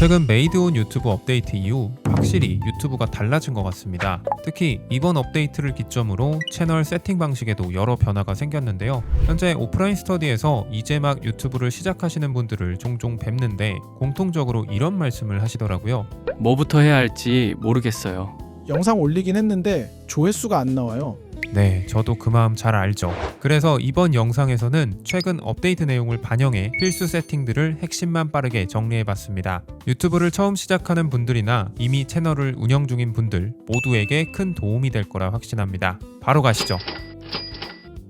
최근 메이드온 유튜브 업데이트 이후 확실히 유튜브가 달라진 것 같습니다. 특히 이번 업데이트를 기점으로 채널 세팅 방식에도 여러 변화가 생겼는데요. 현재 오프라인 스터디에서 이제 막 유튜브를 시작하시는 분들을 종종 뵙는데 공통적으로 이런 말씀을 하시더라고요. 뭐부터 해야 할지 모르겠어요. 영상 올리긴 했는데 조회수가 안 나와요. 네, 저도 그 마음 잘 알죠. 그래서 이번 영상에서는 최근 업데이트 내용을 반영해 필수 세팅들을 핵심만 빠르게 정리해봤습니다. 유튜브를 처음 시작하는 분들이나 이미 채널을 운영 중인 분들 모두에게 큰 도움이 될 거라 확신합니다. 바로 가시죠.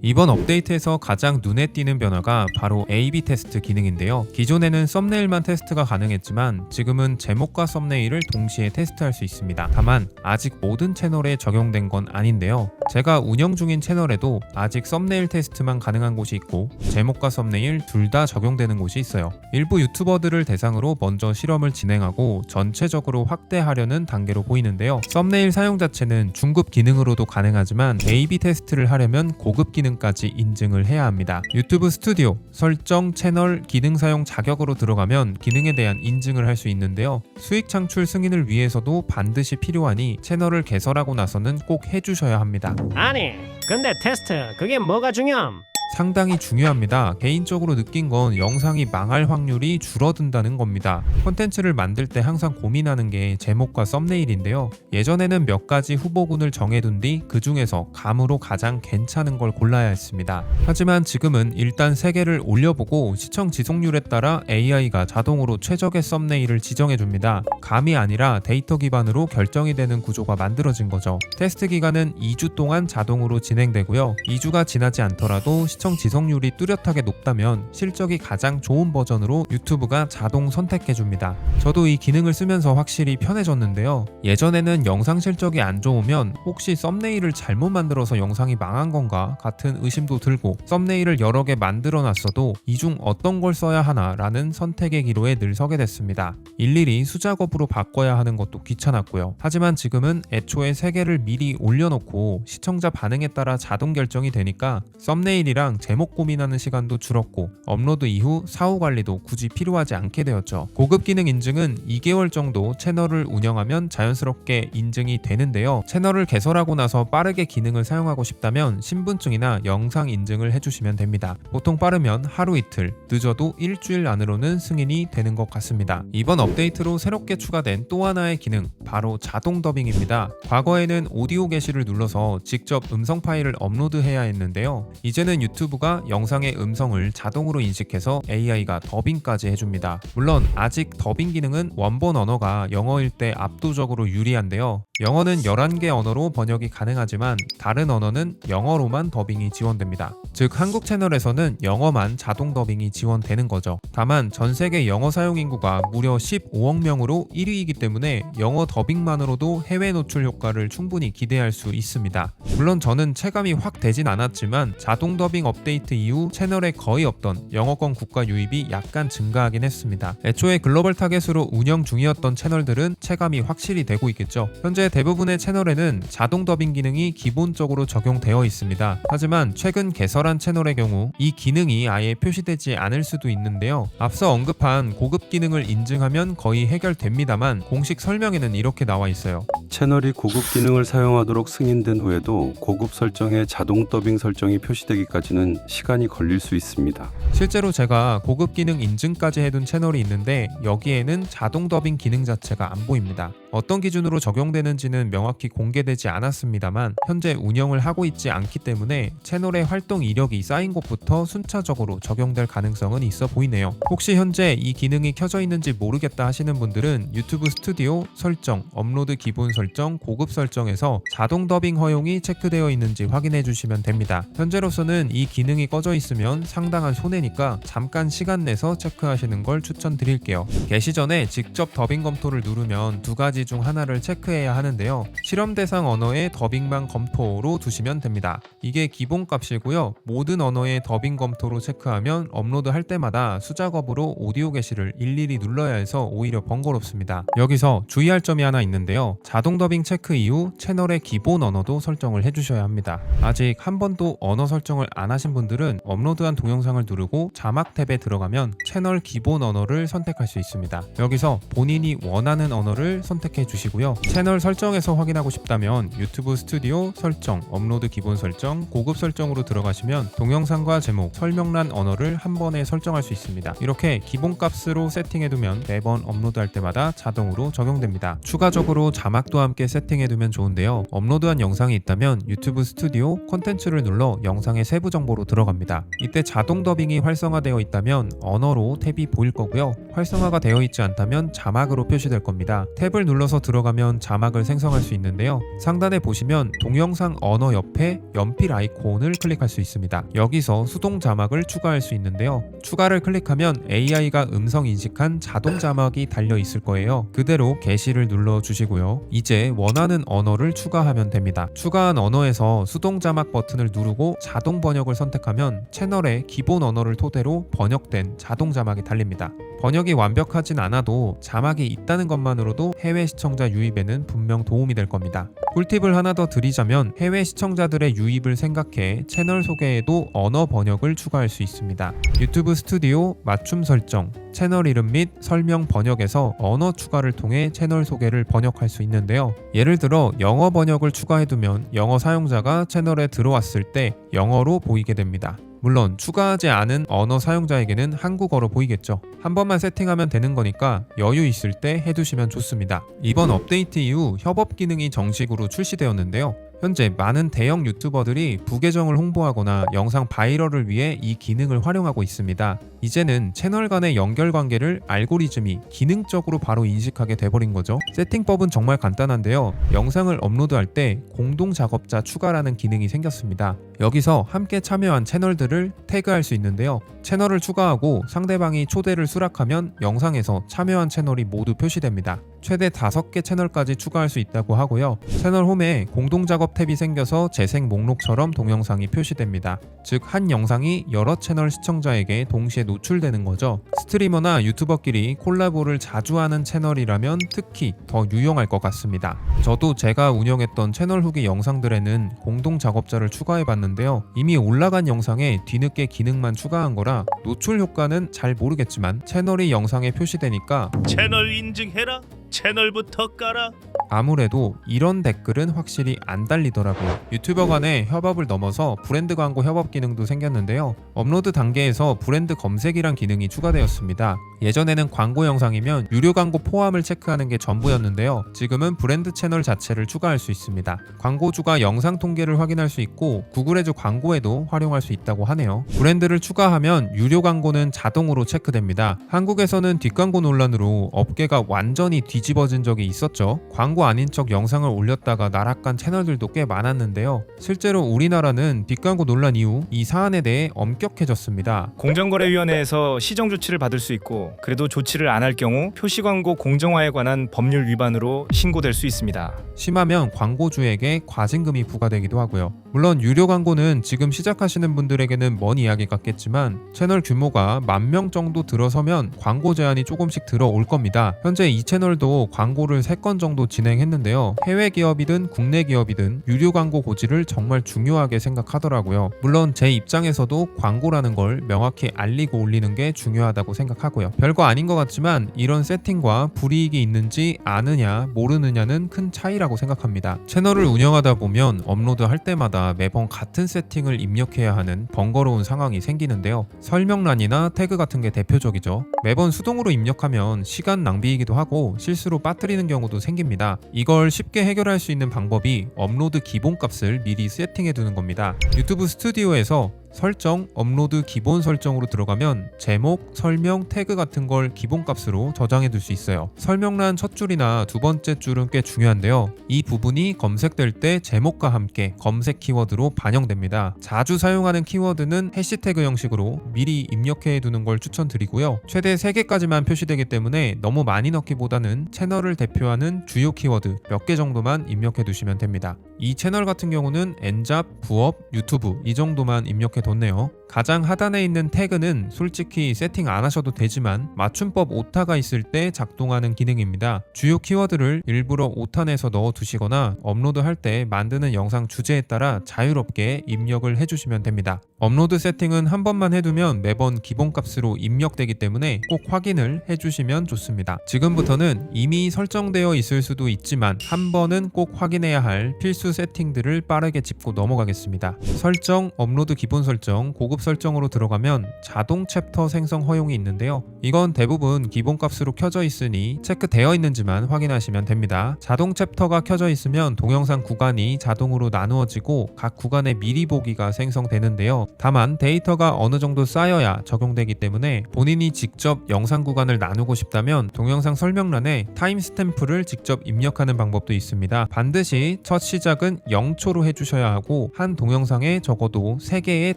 이번 업데이트에서 가장 눈에 띄는 변화가 바로 A/B 테스트 기능인데요. 기존에는 썸네일만 테스트가 가능했지만 지금은 제목과 썸네일을 동시에 테스트할 수 있습니다. 다만 아직 모든 채널에 적용된 건 아닌데요. 제가 운영 중인 채널에도 아직 썸네일 테스트만 가능한 곳이 있고 제목과 썸네일 둘 다 적용되는 곳이 있어요. 일부 유튜버들을 대상으로 먼저 실험을 진행하고 전체적으로 확대하려는 단계로 보이는데요. 썸네일 사용 자체는 중급 기능으로도 가능하지만 A/B 테스트를 하려면 고급 기능 까지 인증을 해야 합니다. 유튜브 스튜디오, 설정, 채널, 기능 사용 자격으로 들어가면 기능에 대한 인증을 할 수 있는데요. 수익 창출 승인을 위해서도 반드시 필요하니 채널을 개설하고 나서는 꼭 해주셔야 합니다. 아니, 근데 테스트 그게 뭐가 중요함? 상당히 중요합니다. 개인적으로 느낀 건 영상이 망할 확률이 줄어든다는 겁니다. 콘텐츠를 만들 때 항상 고민하는 게 제목과 썸네일인데요. 예전에는 몇 가지 후보군을 정해둔 뒤 그 중에서 감으로 가장 괜찮은 걸 골라야 했습니다. 하지만 지금은 일단 3개를 올려보고 시청 지속률에 따라 AI가 자동으로 최적의 썸네일을 지정해줍니다. 감이 아니라 데이터 기반으로 결정이 되는 구조가 만들어진 거죠. 테스트 기간은 2주 동안 자동으로 진행되고요. 2주가 지나지 않더라도 시청 지속률이 뚜렷하게 높다면 실적이 가장 좋은 버전으로 유튜브가 자동 선택해줍니다. 저도 이 기능을 쓰면서 확실히 편해졌는데요. 예전에는 영상 실적이 안 좋으면 혹시 썸네일을 잘못 만들어서 영상이 망한 건가 같은 의심도 들고 썸네일을 여러 개 만들어 놨어도 이 중 어떤 걸 써야 하나 라는 선택의 기로에 늘 서게 됐습니다. 일일이 수작업으로 바꿔야 하는 것도 귀찮았고요. 하지만 지금은 애초에 3개를 미리 올려놓고 시청자 반응에 따라 자동 결정이 되니까 썸네일이랑 제목 고민하는 시간도 줄었고 업로드 이후 사후 관리도 굳이 필요하지 않게 되었죠. 고급 기능 인증은 2개월 정도 채널을 운영하면 자연스럽게 인증이 되는데요. 채널을 개설하고 나서 빠르게 기능을 사용하고 싶다면 신분증이나 영상 인증을 해주시면 됩니다. 보통 빠르면 하루 이틀, 늦어도 일주일 안으로는 승인이 되는 것 같습니다. 이번 업데이트로 새롭게 추가된 또 하나의 기능, 바로 자동 더빙입니다. 과거에는 오디오 게시를 눌러서 직접 음성 파일을 업로드해야 했는데요. 이제는 유튜브가 영상의 음성을 자동으로 인식해서 AI가 더빙까지 해줍니다. 물론 아직 더빙 기능은 원본 언어가 영어일 때 압도적으로 유리한데요. 영어는 11개 언어로 번역이 가능하지만 다른 언어는 영어로만 더빙이 지원됩니다. 즉 한국 채널에서는 영어만 자동 더빙이 지원되는 거죠. 다만 전 세계 영어 사용 인구가 무려 15억 명으로 1위이기 때문에 영어 더빙만으로도 해외 노출 효과를 충분히 기대할 수 있습니다. 물론 저는 체감이 확 되진 않았지만 자동 더빙 업데이트 이후 채널에 거의 없던 영어권 국가 유입이 약간 증가하긴 했습니다. 애초에 글로벌 타겟으로 운영 중이었던 채널들은 체감이 확실히 되고 있겠죠. 현재 대부분의 채널에는 자동 더빙 기능이 기본적으로 적용되어 있습니다. 하지만 최근 개설한 채널의 경우 이 기능이 아예 표시되지 않을 수도 있는데요. 앞서 언급한 고급 기능을 인증하면 거의 해결됩니다만 공식 설명에는 이렇게 나와 있어요. 채널이 고급 기능을 사용하도록 승인된 후에도 고급 설정에 자동 더빙 설정이 표시되기까지는 시간이 걸릴 수 있습니다. 실제로 제가 고급 기능 인증까지 해둔 채널이 있는데 여기에는 자동 더빙 기능 자체가 안 보입니다. 어떤 기준으로 적용되는지는 명확히 공개되지 않았습니다만 현재 운영을 하고 있지 않기 때문에 채널의 활동 이력이 쌓인 곳부터 순차적으로 적용될 가능성은 있어 보이네요. 혹시 현재 이 기능이 켜져 있는지 모르겠다 하시는 분들은 유튜브 스튜디오, 설정, 업로드 기본 설정, 고급 설정에서 자동 더빙 허용이 체크되어 있는지 확인해 주시면 됩니다. 현재로서는 이 기능이 꺼져 있으면 상당한 손해니까 잠깐 시간 내서 체크하시는 걸 추천드릴게요. 개시 전에 직접 더빙 검토를 누르면 두 가지 가지 중 하나를 체크해야 하는데요. 실험 대상 언어의 더빙만 검토로 두시면 됩니다. 이게 기본 값이고요. 모든 언어의 더빙 검토로 체크하면 업로드할 때마다 수작업으로 오디오 게시를 일일이 눌러야 해서 오히려 번거롭습니다. 여기서 주의할 점이 하나 있는데요. 자동 더빙 체크 이후 채널의 기본 언어도 설정을 해주셔야 합니다. 아직 한 번도 언어 설정을 안 하신 분들은 업로드한 동영상을 누르고 자막 탭에 들어가면 채널 기본 언어를 선택할 수 있습니다. 여기서 본인이 원하는 언어를 선택해 주시고요. 채널 설정에서 확인하고 싶다면 유튜브 스튜디오 설정, 업로드 기본 설정, 고급 설정으로 들어가시면 동영상과 제목, 설명란 언어를 한 번에 설정할 수 있습니다. 이렇게 기본 값으로 세팅해두면 매번 업로드할 때마다 자동으로 적용됩니다. 추가적으로 자막도 함께 세팅해두면 좋은데요. 업로드한 영상이 있다면 유튜브 스튜디오 콘텐츠를 눌러 영상의 세부 정보로 들어갑니다. 이때 자동 더빙이 활성화되어 있다면 언어로 탭이 보일 거고요. 활성화가 되어 있지 않다면 자막으로 표시될 겁니다. 탭을 눌러서 들어가면 자막을 생성할 수 있는데요. 상단에 보시면 동영상 언어 옆에 연필 아이콘을 클릭할 수 있습니다. 여기서 수동 자막을 추가할 수 있는데요. 추가를 클릭하면 AI가 음성 인식한 자동 자막이 달려 있을 거예요. 그대로 게시를 눌러 주시고요. 이제 원하는 언어를 추가하면 됩니다. 추가한 언어에서 수동 자막 버튼을 누르고 자동 번역을 선택하면 채널의 기본 언어를 토대로 번역된 자동 자막이 달립니다. 번역이 완벽하진 않아도 자막이 있다는 것만으로도 해외 시청자 유입에는 분명 도움이 될 겁니다. 꿀팁을 하나 더 드리자면 해외 시청자들의 유입을 생각해 채널 소개에도 언어 번역을 추가할 수 있습니다. 유튜브 스튜디오 맞춤 설정, 채널 이름 및 설명 번역에서 언어 추가를 통해 채널 소개를 번역할 수 있는데요. 예를 들어 영어 번역을 추가해두면 영어 사용자가 채널에 들어왔을 때 영어로 보이게 됩니다. 물론 추가하지 않은 언어 사용자에게는 한국어로 보이겠죠. 한 번만 세팅하면 되는 거니까 여유 있을 때 해두시면 좋습니다. 이번 업데이트 이후 협업 기능이 정식으로 출시되었는데요. 현재 많은 대형 유튜버들이 부계정을 홍보하거나 영상 바이럴을 위해 이 기능을 활용하고 있습니다. 이제는 채널 간의 연결 관계를 알고리즘이 기능적으로 바로 인식하게 돼버린 거죠. 세팅법은 정말 간단한데요. 영상을 업로드할 때 공동 작업자 추가라는 기능이 생겼습니다. 여기서 함께 참여한 채널들을 태그할 수 있는데요. 채널을 추가하고 상대방이 초대를 수락하면 영상에서 참여한 채널이 모두 표시됩니다. 최대 5개 채널까지 추가할 수 있다고 하고요. 채널 홈에 공동작업 탭이 생겨서 재생 목록처럼 동영상이 표시됩니다. 즉 한 영상이 여러 채널 시청자에게 동시에 노출되는 거죠. 스트리머나 유튜버끼리 콜라보를 자주 하는 채널이라면 특히 더 유용할 것 같습니다. 저도 제가 운영했던 채널 후기 영상들에는 공동작업자를 추가해봤는데요. 이미 올라간 영상에 뒤늦게 기능만 추가한 거라 노출 효과는 잘 모르겠지만 채널이 영상에 표시되니까 채널 인증해라. 채널부터 깔아. 아무래도 이런 댓글은 확실히 안 달리더라고요. 유튜버 간의 협업을 넘어서 브랜드 광고 협업 기능도 생겼는데요. 업로드 단계에서 브랜드 검색이란 기능이 추가되었습니다. 예전에는 광고 영상이면 유료 광고 포함을 체크하는 게 전부였는데요. 지금은 브랜드 채널 자체를 추가할 수 있습니다. 광고주가 영상 통계를 확인할 수 있고 구글 애드 광고에도 활용할 수 있다고 하네요. 브랜드를 추가하면 유료 광고는 자동으로 체크됩니다. 한국에서는 뒷광고 논란으로 업계가 완전히 뒤집어진 적이 있었죠. 광고 아닌 척 영상을 올렸다가 나락간 채널들도 꽤 많았는데요. 실제로 우리나라는 뒷광고 논란 이후 이 사안에 대해 엄격해졌습니다. 공정거래위원회에서 시정 조치를 받을 수 있고 그래도 조치를 안 할 경우 표시광고 공정화에 관한 법률 위반으로 신고될 수 있습니다. 심하면 광고주에게 과징금이 부과되기도 하고요. 물론 유료 광고는 지금 시작하시는 분들에게는 먼 이야기 같겠지만 채널 규모가 10,000명 정도 들어서면 광고 제한이 조금씩 들어올 겁니다. 현재 이 채널도 광고를 3건 정도 진행했는데요. 해외 기업이든 국내 기업이든 유료 광고 고지를 정말 중요하게 생각하더라고요. 물론 제 입장에서도 광고라는 걸 명확히 알리고 올리는 게 중요하다고 생각하고요. 별거 아닌 것 같지만 이런 세팅과 불이익이 있는지 아느냐 모르느냐는 큰 차이라고 생각합니다. 채널을 운영하다 보면 업로드할 때마다 매번 같은 세팅을 입력해야 하는 번거로운 상황이 생기는데요. 설명란이나 태그 같은 게 대표적이죠. 매번 수동으로 입력하면 시간 낭비이기도 하고 실수로 빠뜨리는 경우도 생깁니다. 이걸 쉽게 해결할 수 있는 방법이 업로드 기본값을 미리 세팅해 두는 겁니다. 유튜브 스튜디오에서 설정, 업로드 기본 설정으로 들어가면 제목, 설명, 태그 같은 걸 기본값으로 저장해 둘 수 있어요. 설명란 첫 줄이나 두 번째 줄은 꽤 중요한데요. 이 부분이 검색될 때 제목과 함께 검색 키워드로 반영됩니다. 자주 사용하는 키워드는 해시태그 형식으로 미리 입력해 두는 걸 추천드리고요. 최대 3개까지만 표시되기 때문에 너무 많이 넣기보다는 채널을 대표하는 주요 키워드 몇 개 정도만 입력해 두시면 됩니다. 이 채널 같은 경우는 엔잡, 부업, 유튜브 이 정도만 입력해 뒀네요. 가장 하단에 있는 태그는 솔직히 세팅 안 하셔도 되지만 맞춤법 오타가 있을 때 작동하는 기능입니다. 주요 키워드를 일부러 오타내서 넣어 두시거나 업로드할 때 만드는 영상 주제에 따라 자유롭게 입력을 해주시면 됩니다. 업로드 세팅은 한 번만 해두면 매번 기본값으로 입력되기 때문에 꼭 확인을 해주시면 좋습니다. 지금부터는 이미 설정되어 있을 수도 있지만 한 번은 꼭 확인해야 할 필수 세팅들을 빠르게 짚고 넘어가겠습니다. 설정, 업로드 기본 설정, 고급 설정으로 들어가면 자동 챕터 생성 허용이 있는데요. 이건 대부분 기본값으로 켜져 있으니 체크되어 있는지만 확인하시면 됩니다. 자동 챕터가 켜져 있으면 동영상 구간이 자동으로 나누어지고 각 구간의 미리 보기가 생성되는데요. 다만 데이터가 어느 정도 쌓여야 적용되기 때문에 본인이 직접 영상 구간을 나누고 싶다면 동영상 설명란에 타임스탬프를 직접 입력하는 방법도 있습니다. 반드시 첫 시작은 0초로 해주셔야 하고 한 동영상에 적어도 3개의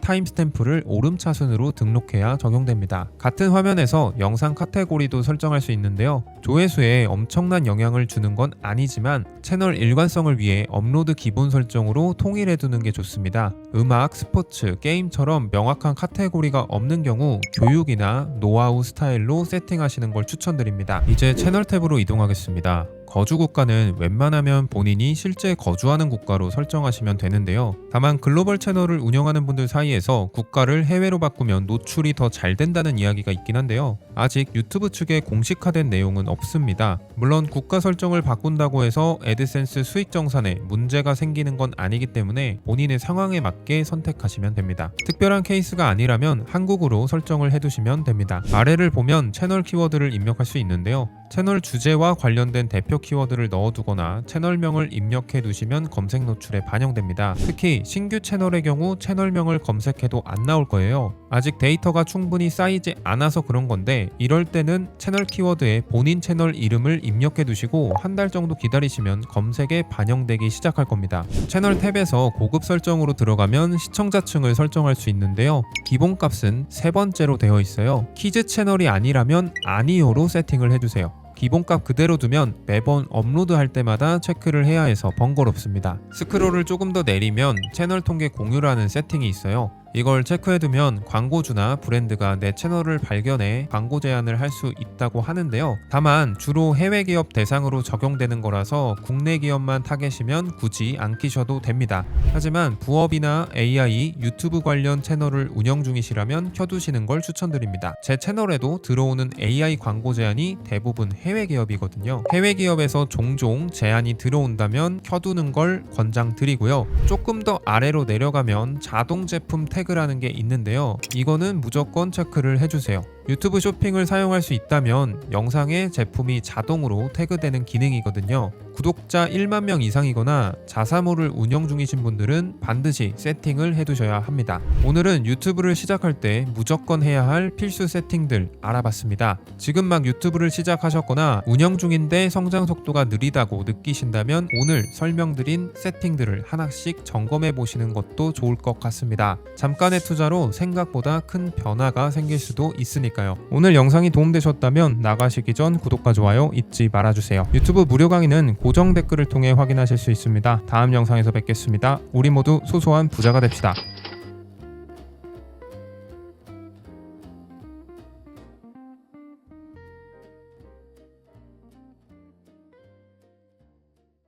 타임스탬프를 오름차순으로 등록해야 적용됩니다. 같은 화면에서 영상 카테고리도 설정할 수 있는데요. 조회수에 엄청난 영향을 주는 건 아니지만 채널 일관성을 위해 업로드 기본 설정으로 통일해두는 게 좋습니다. 음악, 스포츠, 게임처럼 명확한 카테고리가 없는 경우 교육이나 노하우 스타일로 세팅하시는 걸 추천드립니다. 이제 채널 탭으로 이동하겠습니다. 거주 국가는 웬만하면 본인이 실제 거주하는 국가로 설정하시면 되는데요. 다만 글로벌 채널을 운영하는 분들 사이에서 국가를 해외로 바꾸면 노출이 더 잘 된다는 이야기가 있긴 한데요. 아직 유튜브 측에 공식화된 내용은 없습니다. 물론 국가 설정을 바꾼다고 해서 애드센스 수익 정산에 문제가 생기는 건 아니기 때문에 본인의 상황에 맞게 선택하시면 됩니다. 특별한 케이스가 아니라면 한국으로 설정을 해두시면 됩니다. 아래를 보면 채널 키워드를 입력할 수 있는데요. 채널 주제와 관련된 대표 키워드를 넣어두거나 채널명을 입력해 두시면 검색 노출에 반영됩니다. 특히 신규 채널의 경우 채널명을 검색해도 안 나올 거예요. 아직 데이터가 충분히 쌓이지 않아서 그런 건데 이럴 때는 채널 키워드에 본인 채널 이름을 입력해 두시고 한 달 정도 기다리시면 검색에 반영되기 시작할 겁니다. 채널 탭에서 고급 설정으로 들어가면 시청자층을 설정할 수 있는데요. 기본값은 3번째로 되어 있어요. 키즈 채널이 아니라면 아니요로 세팅을 해주세요. 기본값 그대로 두면 매번 업로드할 때마다 체크를 해야 해서 번거롭습니다. 스크롤을 조금 더 내리면 채널 통계 공유라는 세팅이 있어요. 이걸 체크해두면 광고주나 브랜드가 내 채널을 발견해 광고 제안을 할 수 있다고 하는데요. 다만 주로 해외 기업 대상으로 적용되는 거라서 국내 기업만 타겟이면 굳이 안 끼셔도 됩니다. 하지만 부업이나 AI, 유튜브 관련 채널을 운영 중이시라면 켜두시는 걸 추천드립니다. 제 채널에도 들어오는 AI 광고 제안이 대부분 해외 기업이거든요. 해외 기업에서 종종 제안이 들어온다면 켜두는 걸 권장드리고요. 조금 더 아래로 내려가면 자동 제품 태그라는 게 있는데요. 이거는 무조건 체크를 해주세요. 유튜브 쇼핑을 사용할 수 있다면 영상에 제품이 자동으로 태그되는 기능이거든요. 구독자 1만 명 이상이거나 자사몰을 운영 중이신 분들은 반드시 세팅을 해두셔야 합니다. 오늘은 유튜브를 시작할 때 무조건 해야 할 필수 세팅들 알아봤습니다. 지금 막 유튜브를 시작하셨거나 운영 중인데 성장 속도가 느리다고 느끼신다면 오늘 설명드린 세팅들을 하나씩 점검해 보시는 것도 좋을 것 같습니다. 잠깐의 투자로 생각보다 큰 변화가 생길 수도 있으니까요. 오늘 영상이 도움되셨다면 나가시기 전 구독과 좋아요 잊지 말아주세요. 유튜브 무료 강의는 고정 댓글을 통해 확인하실 수 있습니다. 다음 영상에서 뵙겠습니다. 우리 모두 소소한 부자가 됩시다.